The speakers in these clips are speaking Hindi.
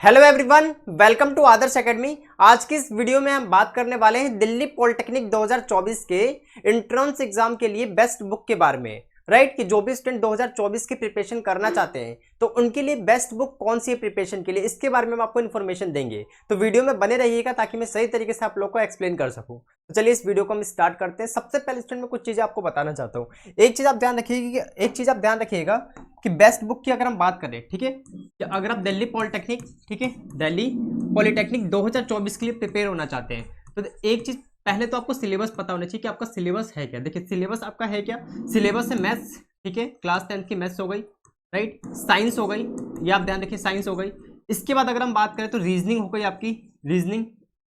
Hello everyone, welcome to Adarsh academy. आज की इस वीडियो में हम बात करने वाले हैं दिल्ली पॉलिटेक्निक 2024 के एंट्रेंस एग्जाम के लिए बेस्ट बुक के बारे में। राइट कि जो भी स्टूडेंट 2024 की प्रिपरेशन करना चाहते हैं तो उनके लिए बेस्ट बुक कौन सी है प्रिपरेशन के लिए, इसके बारे में हम आपको इन्फॉर्मेशन देंगे। तो वीडियो में बने रहिएगा ताकि मैं सही तरीके से आप लोग को एक्सप्लेन कर सकूं। तो चलिए इस वीडियो को हम स्टार्ट करते हैं। सबसे पहले स्टूडेंट मैं कुछ चीजें आपको बताना चाहता हूँ। एक चीज आप ध्यान रखिएगा कि बेस्ट बुक की अगर हम बात करें, ठीक है, कि अगर आप दिल्ली पॉलिटेक्निक, ठीक है, दिल्ली पॉलिटेक्निक 2024 के लिए प्रिपेयर होना चाहते हैं तो एक चीज पहले तो आपको सिलेबस पता होना चाहिए कि आपका सिलेबस है क्या। देखिए सिलेबस आपका है क्या, सिलेबस है मैथ्स, ठीक है, क्लास 10 की मैथ्स हो गई, राइट, साइंस हो गई, ये आप ध्यान रखिए, साइंस हो गई। इसके बाद अगर हम बात करें तो रीजनिंग हो गई आपकी, रीजनिंग,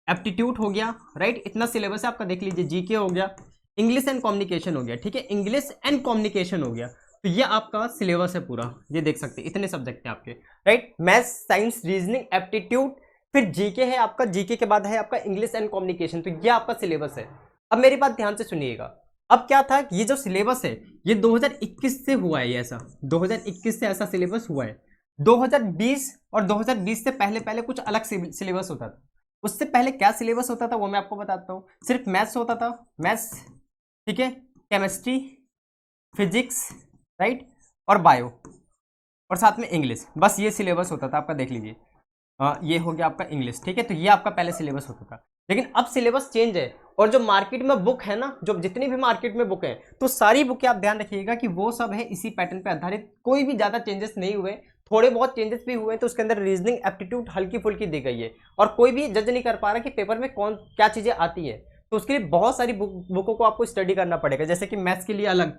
एप्टीट्यूड हो गया, राइट, इतना सिलेबस है आपका, देख लीजिए, जीके हो गया, इंग्लिश एंड कम्युनिकेशन हो गया, ठीक है, इंग्लिश एंड कम्युनिकेशन हो गया। तो ये आपका सिलेबस है पूरा, ये देख सकते हैं, इतने सब्जेक्ट हैं आपके, right, maths, science, reasoning, aptitude, फिर जीके है आपका, जीके के बाद है आपका इंग्लिश एंड कम्युनिकेशन। तो ये आपका सिलेबस है। अब मेरी बात ध्यान से सुनिएगा। अब क्या था, ये जो सिलेबस है ये 2021 से हुआ है, ये ऐसा 2021 से ऐसा सिलेबस हुआ है। 2020 और 2020 से पहले पहले कुछ अलग सिलेबस होता था। उससे पहले क्या सिलेबस होता था वो मैं आपको बताता हूँ। सिर्फ मैथ्स होता था, मैथ्स, ठीक है, केमिस्ट्री, फिजिक्स, राइट, और बायो, और साथ में इंग्लिश, बस ये सिलेबस होता था आपका, देख लीजिए। ये हो गया आपका इंग्लिश, ठीक है, तो ये आपका पहले सिलेबस होता था। लेकिन अब सिलेबस चेंज है और जो मार्केट में बुक है ना, जो जितनी भी मार्केट में बुक है तो सारी बुकें आप ध्यान रखिएगा कि वो सब है इसी पैटर्न पे आधारित, कोई भी ज्यादा चेंजेस नहीं हुए। थोड़े बहुत चेंजेस भी हुए तो उसके अंदर रीजनिंग, एप्टीट्यूड हल्की फुल्की दी गई है और कोई भी जज नहीं कर पा रहा कि पेपर में कौन क्या चीजें आती है। तो उसके लिए बहुत सारी बुकों को आपको स्टडी करना पड़ेगा, जैसे कि मैथ्स के लिए अलग,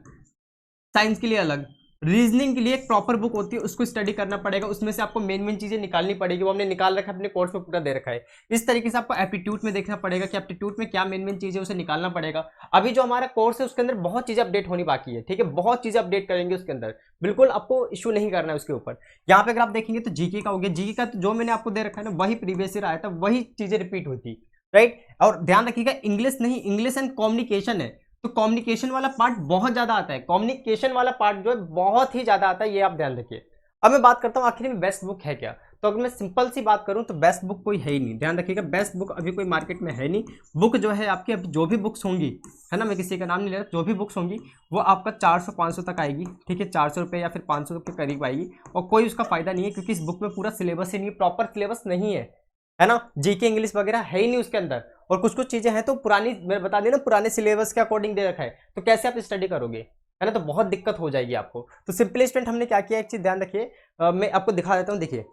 साइंस के लिए अलग, रीजनिंग के लिए एक प्रॉपर बुक होती है, उसको स्टडी करना पड़ेगा, उसमें से आपको मेन मेन चीजें निकालनी पड़ेगी, वो हमने निकाल रखा है, अपने कोर्स में पूरा दे रखा है। इस तरीके से आपको एप्टीट्यूड में देखना पड़ेगा कि एप्टीट्यूड में क्या मेन मेन चीजें उसे निकालना पड़ेगा। अभी जो हमारा कोर्स है उसके अंदर बहुत चीजें अपडेट होनी बाकी है, ठीक है, बहुत चीजें अपडेट करेंगे उसके अंदर, बिल्कुल आपको इशू नहीं करना है उसके ऊपर। यहाँ पे अगर आप देखेंगे तो जीके का हो गया, जीके का तो जो मैंने आपको दे रखा है ना वही प्रीवियस ईयर आया था, वही चीजें रिपीट हुई थी, राइट। और ध्यान रखिएगा इंग्लिश नहीं, इंग्लिश एंड कम्युनिकेशन है, तो कम्युनिकेशन वाला पार्ट बहुत ज्यादा आता है, कम्युनिकेशन वाला पार्ट जो है बहुत ही ज्यादा आता है, ये आप ध्यान रखिए। अब मैं बात करता हूँ आखिर में बेस्ट बुक है क्या। तो अगर मैं सिंपल सी बात करूं तो बेस्ट बुक कोई है ही नहीं, ध्यान रखिएगा, बेस्ट बुक अभी कोई मार्केट में है नहीं। बुक जो है आपकी, अभी जो भी बुक्स होंगी, है ना, मैं किसी का नाम नहीं ले रहा, जो भी बुक्स होंगी वो आपका 400-500 तक आएगी, ठीक है, 400 रुपये या फिर 500 के करीब आएगी, और कोई उसका फायदा नहीं है क्योंकि इस बुक में पूरा सिलेबस ही नहीं, प्रॉपर सिलेबस नहीं है ना, जीके इंग्लिश वगैरह है ही नहीं उसके अंदर। और कुछ कुछ चीजें हैं तो पुरानी, मैं बता दी ना, पुराने सिलेबस के अकॉर्डिंग दे रखा है, तो कैसे आप स्टडी करोगे, है ना, तो बहुत दिक्कत हो जाएगी आपको। तो सिंपली स्टूडेंट हमने क्या किया, एक चीज ध्यान रखिए, मैं आपको दिखा देता हूँ। देखिए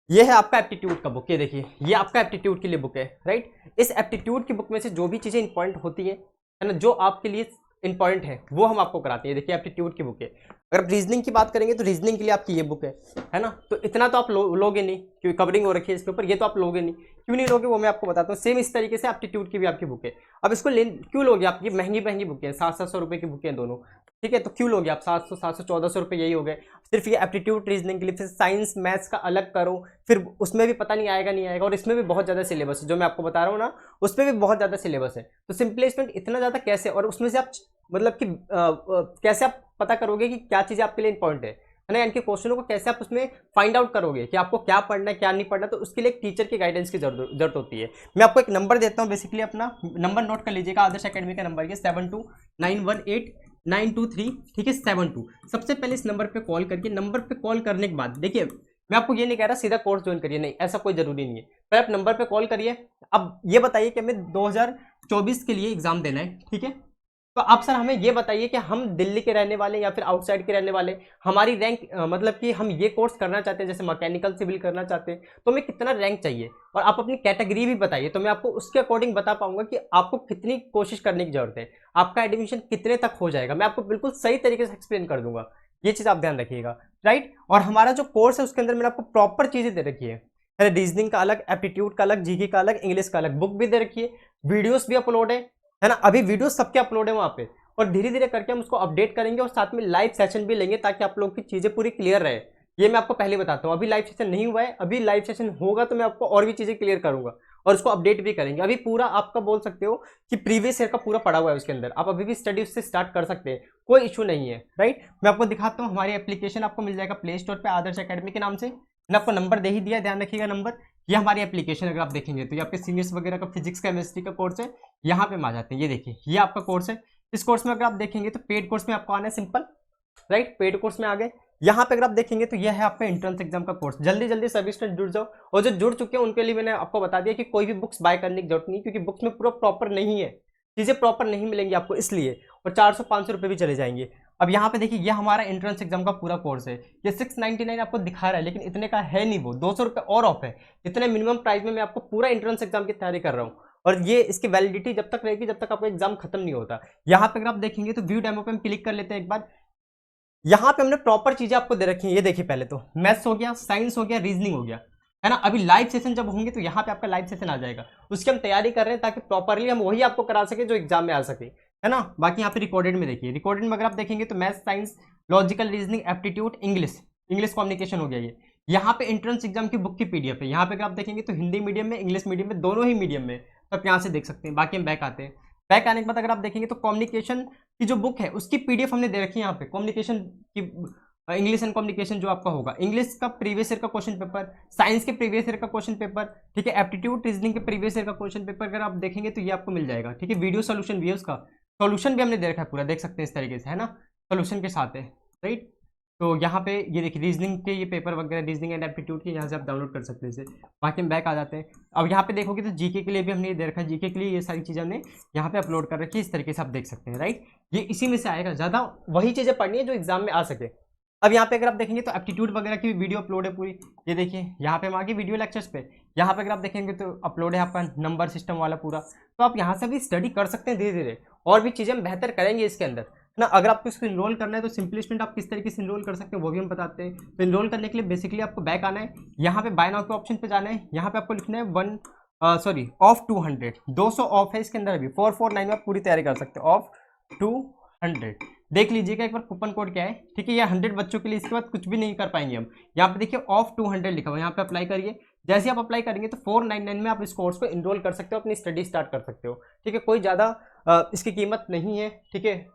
ये है आपका एप्टीट्यूड का बुक, ये देखिए, ये आपका एप्टीट्यूड के लिए बुक है, राइट। इस एप्टीट्यूड की बुक में से जो भी चीजें इंपॉर्टेंट होती है ना, जो आपके लिए इंपॉर्टेंट है वो हम आपको कराते हैं। देखिए एप्टीट्यूड की बुक है। अगर रीजनिंग की बात करेंगे तो रीजनिंग के लिए आपकी ये बुक है ना, तो इतना तो आप लोगे नहीं क्योंकि कवरिंग हो रखी है इसके ऊपर, ये तो आप लोगे नहीं, क्यों नहीं लोगे वो मैं आपको बताता हूँ। सेम इस तरीके से एप्टीट्यूड की भी आपकी बुक है। अब इसको क्यों लोगे आप, ये महंगी महंगी बुक है, 700-700 रुपए की बुक है दोनों, ठीक है, तो क्यों लोगे आप, 700-700 1400 रुपये यही हो गए सिर्फ ये एप्टीट्यूड रीजनिंग के लिए। फिर साइंस मैथ्स का अलग करो, फिर उसमें भी पता नहीं आएगा नहीं आएगा, और इसमें भी बहुत ज़्यादा सिलेबस है, जो मैं आपको बता रहा हूँ ना उसमें भी बहुत ज़्यादा सिलेबस है। तो सिंपली स्टूडेंट इतना ज़्यादा कैसे, और उसमें से आप मतलब कि कैसे आप पता करोगे कि क्या चीज़ें आपके लिए इंपॉर्टेंट है ना, इनके क्वेश्चनों को कैसे आप उसमें फाइंड आउट करोगे कि आपको क्या पढ़ना है क्या नहीं पढ़ना। तो उसके लिए एक टीचर की गाइडेंस की जरूरत होती है। मैं आपको एक नंबर देता हूँ, बेसिकली अपना नंबर नोट कर लीजिएगा, आदर्श एकेडमी का नंबर ये 72918923, ठीक है, 72। सबसे पहले इस नंबर पे कॉल करके, नंबर पे कॉल करने के बाद देखिए मैं आपको ये नहीं कह रहा सीधा कोर्स ज्वाइन करिए, नहीं, ऐसा कोई जरूरी नहीं है, पहले आप नंबर पे कॉल करिए। अब ये बताइए कि हमें 2024 के लिए एग्जाम देना है, ठीक है, तो आप सर हमें ये बताइए कि हम दिल्ली के रहने वाले या फिर आउटसाइड के रहने वाले, हमारी रैंक मतलब कि हम ये कोर्स करना चाहते हैं, जैसे मैकेनिकल सिविल करना चाहते हैं, तो हमें कितना रैंक चाहिए, और आप अपनी कैटेगरी भी बताइए, तो मैं आपको उसके अकॉर्डिंग बता पाऊंगा कि आपको कितनी कोशिश करने की जरूरत है, आपका एडमिशन कितने तक हो जाएगा, मैं आपको बिल्कुल सही तरीके से एक्सप्लेन कर दूंगा। ये चीज़ आप ध्यान रखिएगा, राइट। और हमारा जो कोर्स है उसके अंदर मैंने आपको प्रॉपर चीज़ें दे रखी है, रीजनिंग का अलग, एप्टीट्यूड का अलग, जीके का अलग, इंग्लिश का अलग, बुक भी दे रखी है, वीडियोस भी अपलोड है ना, अभी वीडियो सबके अपलोड है वहाँ पे, और धीरे धीरे करके हम उसको अपडेट करेंगे और साथ में लाइव सेशन भी लेंगे ताकि आप लोगों की चीज़ें पूरी क्लियर रहे। ये मैं आपको पहले बताता हूँ, अभी लाइव सेशन नहीं हुआ है, अभी लाइव सेशन होगा तो मैं आपको और भी चीज़ें क्लियर करूंगा और उसको अपडेट भी करेंगे। अभी पूरा आपका बोल सकते हो कि प्रीवियस ईयर का पूरा पड़ा हुआ है उसके अंदर, आप अभी भी स्टडी उससे स्टार्ट कर सकते हैं, कोई इशू नहीं है, राइट। मैं आपको दिखाता हूँ, हमारी एप्लीकेशन आपको मिल जाएगा प्ले स्टोर पर आदर्श एकेडमी के नाम से, मैंने आपको नंबर दे ही दिया, ध्यान रखिएगा नंबर। ये हमारी एप्लीकेशन अगर आप देखेंगे तो ये आपके सीनियर्स वगैरह का फिजिक्स केमिस्ट्री का कोर्स है, यहाँ पे हम आ जाते हैं। ये देखिए ये आपका कोर्स है। इस कोर्स में अगर आप देखेंगे तो पेड कोर्स में आपको आना है, सिंपल राइट, पेड कोर्स में आ गए। यहाँ पे अगर आप देखेंगे तो यह है आपका एंट्रेंस एग्जाम का कोर्स। जल्दी जल्दी सभी स्टूडेंट जुड़ जाओ, और जो जुड़ चुके हैं उनके लिए मैंने आपको बता दिया कि कोई भी बुक्स बाय करने की जरूरत नहीं, क्योंकि बुक्स में पूरा प्रॉपर नहीं है, चीजें प्रॉपर नहीं मिलेंगी आपको इसलिए, और 400-500 रुपये भी चले जाएंगे। अब यहाँ पे देखिए ये हमारा एंट्रेंस एग्जाम का पूरा कोर्स है। ये 699 आपको दिखा रहा है, लेकिन इतने का है नहीं, वो 200 रुपये और ऑफ है। इतने मिनिमम प्राइस में मैं आपको पूरा एंट्रेंस एग्जाम की तैयारी कर रहा हूँ, और ये इसकी वैलिडिटी जब तक रहेगी जब तक आपका एग्जाम खत्म नहीं होता। यहाँ पे अगर आप देखेंगे तो व्यू डेमो पे हम क्लिक कर लेते हैं एक बार। यहाँ पे हमने प्रॉपर चीजें आपको दे रखी है। ये देखिए पहले तो मैथ्स हो गया, साइंस हो गया, रीजनिंग हो गया, है ना। अभी लाइव सेशन जब होंगे तो यहाँ पे आपका लाइव सेशन आ जाएगा, उसकी हम तैयारी कर रहे हैं ताकि प्रॉपरली हम वही आपको करा सके जो एग्जाम में आ सके, है ना। बाकी यहाँ पे रिकॉर्डेड में देखिए, रिकॉर्डेड में अगर आप देखेंगे तो maths, science, logical reasoning, aptitude, English communication हो गया। ये यहाँ पे एंट्रेंस एग्जाम की बुक की पीडीएफ है। यहाँ पे अगर आप देखेंगे तो हिंदी मीडियम में, इंग्लिश मीडियम में, दोनों ही मीडियम में, तो आप यहाँ से देख सकते हैं। बाकी हम बैक आते हैं। बैक आने के बाद अगर आप देखेंगे तो कम्युनिकेशन की जो बुक है उसकी पीडीएफ हमने दे रखी है यहाँ पे। कम्युनिकेशन की इंग्लिश एंड कम्युनिकेशन जो आपका होगा, इंग्लिश का प्रीवियस ईयर का क्वेश्चन पेपर, साइंस के प्रीवियस ईयर का क्वेश्चन पेपर, ठीक है, एप्टीट्यूड रीजनिंग के प्रीवियस ईयर का क्वेश्चन पेपर अगर आप देखेंगे तो ये आपको मिल जाएगा, ठीक है। वीडियो सोल्यूशन भी है, उसका सोल्यूशन भी हमने दे रखा है पूरा, देख सकते हैं इस तरीके से, है ना, सोल्यूशन के साथ है, राइट। तो यहाँ पे ये देखिए रीजनिंग के ये पेपर वगैरह, रीजनिंग एंड एप्टीट्यूड के, यहाँ से आप डाउनलोड कर सकते हैं इसे। बाकी हम बैक आ जाते हैं। अब यहाँ पे देखोगे तो जीके के लिए भी हमने ये दे रखा है, जीके के लिए ये सारी चीज़ें हमने यहाँ पे अपलोड कर रखी है, इस तरीके से आप देख सकते हैं, राइट। ये इसी में से आएगा, ज़्यादा वही चीज़ें पढ़नी है जो एग्जाम में आ सके। अब यहाँ पे अगर आप देखेंगे तो एप्टीट्यूड वगैरह की वीडियो अपलोड है पूरी। ये देखिए यहाँ पे हम आगे वीडियो लेक्चर्स पे, यहाँ पे अगर आप देखेंगे तो अपलोड है आपका नंबर सिस्टम वाला पूरा। तो आप यहाँ से भी स्टडी कर सकते हैं धीरे धीरे, और भी चीज़ें हम बेहतर करेंगे इसके अंदर, है ना। अगर आपको इसको इनरोल करना है तो सिंपली स्टूडेंट आप किस तरीके से इनरोल कर सकते हैं वो भी हम बताते हैं। तो इनरोल करने के लिए बेसिकली आपको बैक आना है, यहाँ पे बाय नाउ के ऑप्शन पे जाना है, यहाँ पे आपको लिखना है ऑफ 200, 200 ऑफ है इसके अंदर। अभी 449 में आप पूरी तैयारी कर सकते हो, ऑफ 200 देख लीजिएगा एक बार कूपन कोड क्या है, ठीक है। ये 100 बच्चों के लिए, इसके बाद कुछ भी नहीं कर पाएंगे हम। यहाँ पे देखिए ऑफ 200 लिखा हुआ, यहाँ पे अप्लाई करिए। जैसे आप अप्लाई करेंगे तो 499 में आप इस कोर्स को इनरोल कर सकते हो, अपनी स्टडी स्टार्ट कर सकते हो, ठीक है। कोई ज़्यादा इसकी कीमत नहीं है, ठीक है।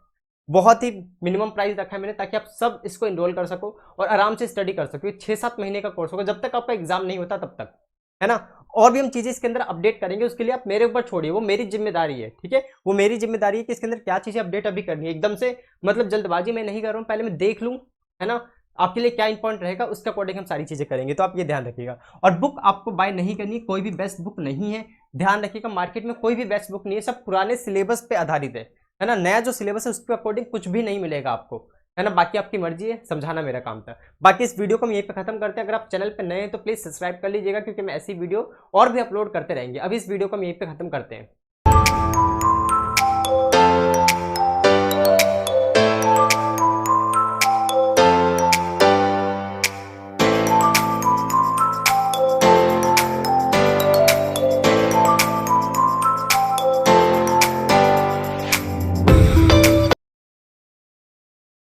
बहुत ही मिनिमम प्राइस रखा है मैंने, ताकि आप सब इसको इनरोल कर सको और आराम से स्टडी कर सको। 6-7 महीने का कोर्स होगा, जब तक आपका एग्जाम नहीं होता तब तक, है ना। और भी हम चीजें इसके अंदर अपडेट करेंगे, उसके लिए आप मेरे ऊपर छोड़िए, वो मेरी जिम्मेदारी है, ठीक है। वो मेरी जिम्मेदारी है कि इसके अंदर क्या चीजें अपडेट अभी करनी है। एकदम से मतलब जल्दबाजी मैं नहीं कर रहा हूँ, पहले मैं देख लूँ, है ना, आपके लिए क्या इंपॉर्टेंट रहेगा, उसके अकॉर्डिंग हम सारी चीजें करेंगे। तो आप ये ध्यान रखिएगा। और बुक आपको बाय नहीं करनी, कोई भी बेस्ट बुक नहीं है, ध्यान रखिएगा। मार्केट में कोई भी बेस्ट बुक नहीं है, सब पुराने सिलेबस पे आधारित है ना। नया जो सिलेबस है उसके अकॉर्डिंग कुछ भी नहीं मिलेगा आपको, है ना। बाकी आपकी मर्जी है, समझाना मेरा काम था। बाकी इस वीडियो को हम यहीं पे खत्म करते हैं। अगर आप चैनल पे नए हैं तो प्लीज सब्सक्राइब कर लीजिएगा, क्योंकि मैं ऐसी वीडियो और भी अपलोड करते रहेंगे। अभी इस वीडियो को हम यहीं पे खत्म करते हैं।